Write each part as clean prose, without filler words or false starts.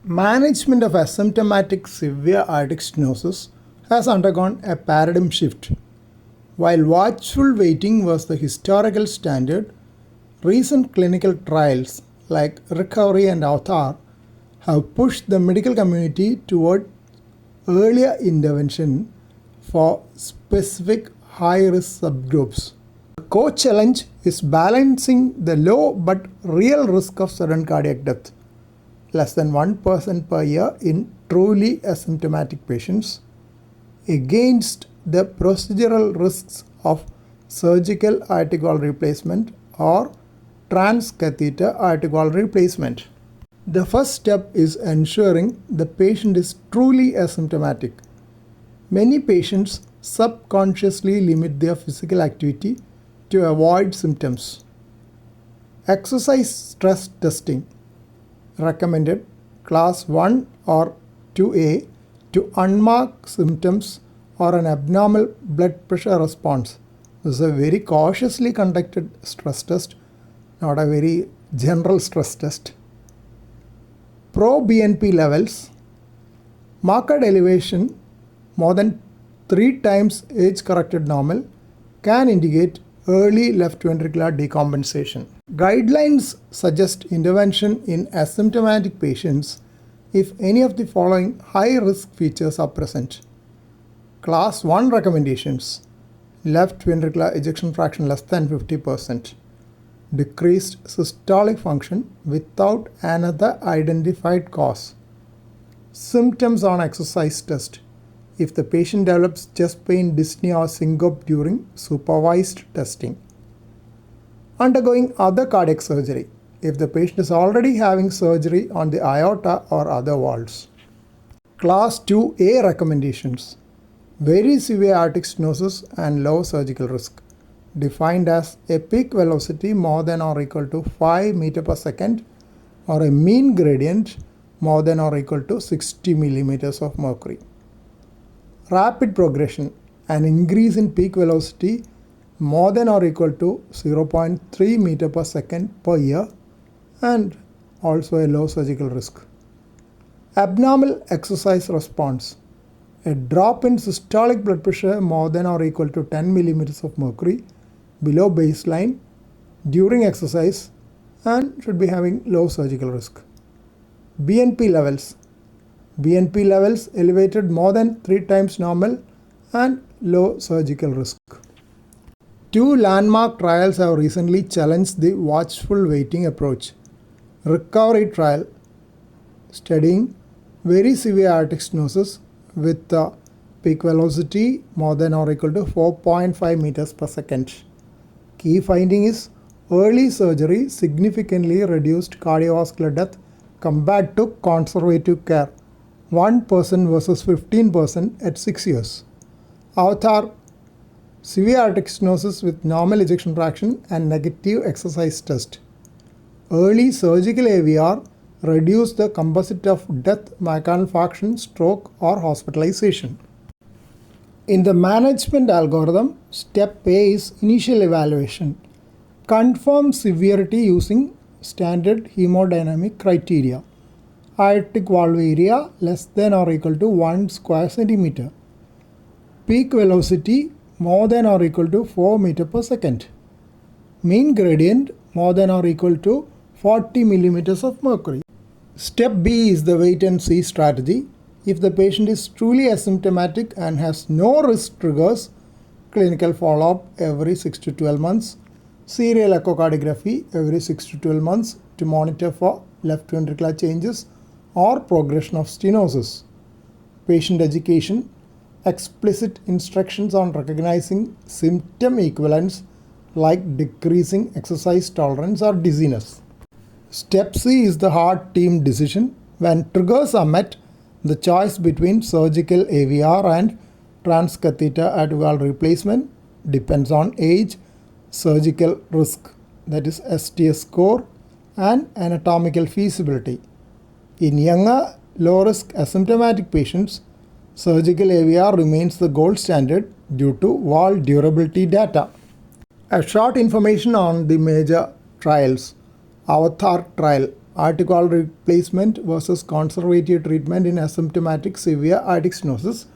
Management of asymptomatic severe aortic stenosis has undergone a paradigm shift. While watchful waiting was the historical standard, recent clinical trials like Recovery and Aortic have pushed the medical community toward earlier intervention for specific high-risk subgroups. The core challenge is balancing the low but real risk of sudden cardiac death, less than 1% per year in truly asymptomatic patients, against the procedural risks of surgical aortic valve replacement or transcatheter aortic valve replacement. The first step is ensuring the patient is truly asymptomatic. Many patients subconsciously limit their physical activity to avoid symptoms. Exercise stress testing recommended class 1 or 2A to unmark symptoms or an abnormal blood pressure response. This is a very cautiously conducted stress test, not a very general stress test. Pro-BNP levels, marked elevation more than 3 times age-corrected normal can indicate early left ventricular decompensation. Guidelines suggest intervention in asymptomatic patients if any of the following high-risk features are present. Class 1 recommendations: left ventricular ejection fraction less than 50%, decreased systolic function without another identified cause, symptoms on exercise test if the patient develops chest pain, dyspnea or syncope during supervised testing, undergoing other cardiac surgery if the patient is already having surgery on the aorta or other valves. Class 2A recommendations: very severe aortic stenosis and low surgical risk, defined as a peak velocity more than or equal to 5 meter per second or a mean gradient more than or equal to 60 millimeters of mercury. Rapid progression, an increase in peak velocity more than or equal to 0.3 meter per second per year and also a low surgical risk. Abnormal exercise response, a drop in systolic blood pressure more than or equal to 10 millimeters of mercury below baseline during exercise and should be having low surgical risk. BNP levels elevated more than 3 times normal and low surgical risk. 2 landmark trials have recently challenged the watchful waiting approach. Recovery trial studying very severe aortic stenosis with peak velocity more than or equal to 4.5 meters per second. Key finding is early surgery significantly reduced cardiovascular death compared to conservative care, 1% versus 15% at 6 years. Aortic severe aortic stenosis with normal ejection fraction and negative exercise test. Early surgical AVR reduced the composite of death, myocardial infarction, stroke or hospitalization. In the management algorithm, step A is initial evaluation. Confirm severity using standard hemodynamic criteria. Aortic valve area less than or equal to 1 square centimeter. Peak velocity more than or equal to 4 meter per second. Mean gradient more than or equal to 40 millimeters of mercury. Step B is the wait and see strategy. If the patient is truly asymptomatic and has no risk triggers, clinical follow-up every 6 to 12 months, serial echocardiography every 6 to 12 months to monitor for left ventricular changes or progression of stenosis. Patient education, explicit instructions on recognizing symptom equivalents like decreasing exercise tolerance or dizziness. Step C is the heart team decision. When triggers are met, the choice between surgical AVR and transcatheter aortic valve replacement depends on age, surgical risk, that is STS score, and anatomical feasibility. In younger, low-risk asymptomatic patients, surgical AVR remains the gold standard due to valve durability data. A short information on the major trials. Aortic trial aortic wall replacement versus conservative treatment in asymptomatic severe aortic stenosis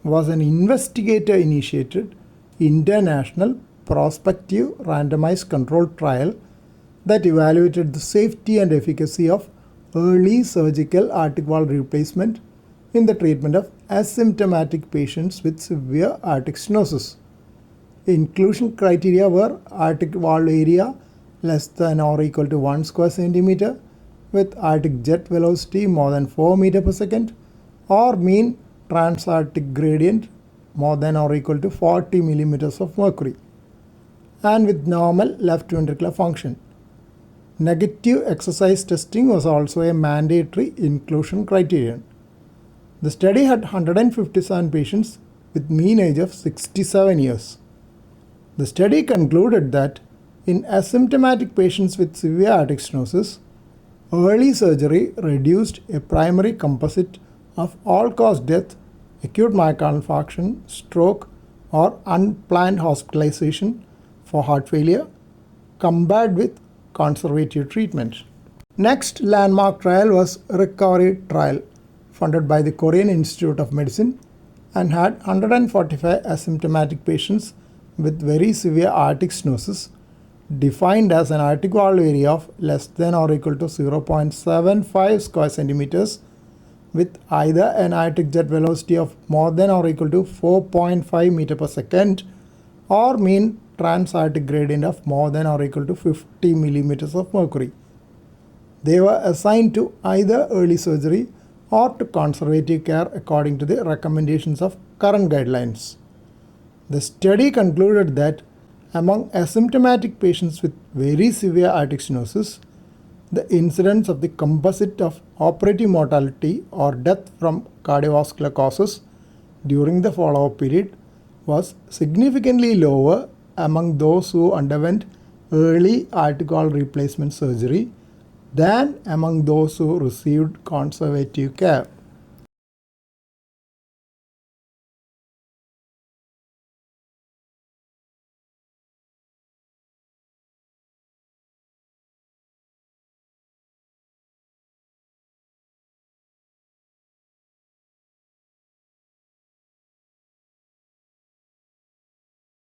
was an investigator-initiated international prospective randomized controlled trial that evaluated the safety and efficacy of early surgical aortic wall replacement in the treatment of asymptomatic patients with severe aortic stenosis. Inclusion criteria were aortic wall area less than or equal to 1 square centimeter with aortic jet velocity more than 4 meter per second or mean transaortic gradient more than or equal to 40 millimeters of mercury and with normal left ventricular function. Negative exercise testing was also a mandatory inclusion criterion. The study had 157 patients with mean age of 67 years. The study concluded that in asymptomatic patients with severe aortic stenosis, early surgery reduced a primary composite of all-cause death, acute myocardial infarction, stroke, or unplanned hospitalization for heart failure compared with conservative treatment. Next landmark trial was Recovery trial funded by the Korean Institute of Medicine and had 145 asymptomatic patients with very severe aortic stenosis defined as an aortic wall area of less than or equal to 0.75 square centimeters with either an aortic jet velocity of more than or equal to 4.5 meter per second or mean transaortic gradient of more than or equal to 50 millimeters of mercury. They were assigned to either early surgery or to conservative care according to the recommendations of current guidelines. The study concluded that among asymptomatic patients with very severe aortic stenosis, the incidence of the composite of operative mortality or death from cardiovascular causes during the follow-up period was significantly lower among those who underwent early aortic wall replacement surgery than among those who received conservative care.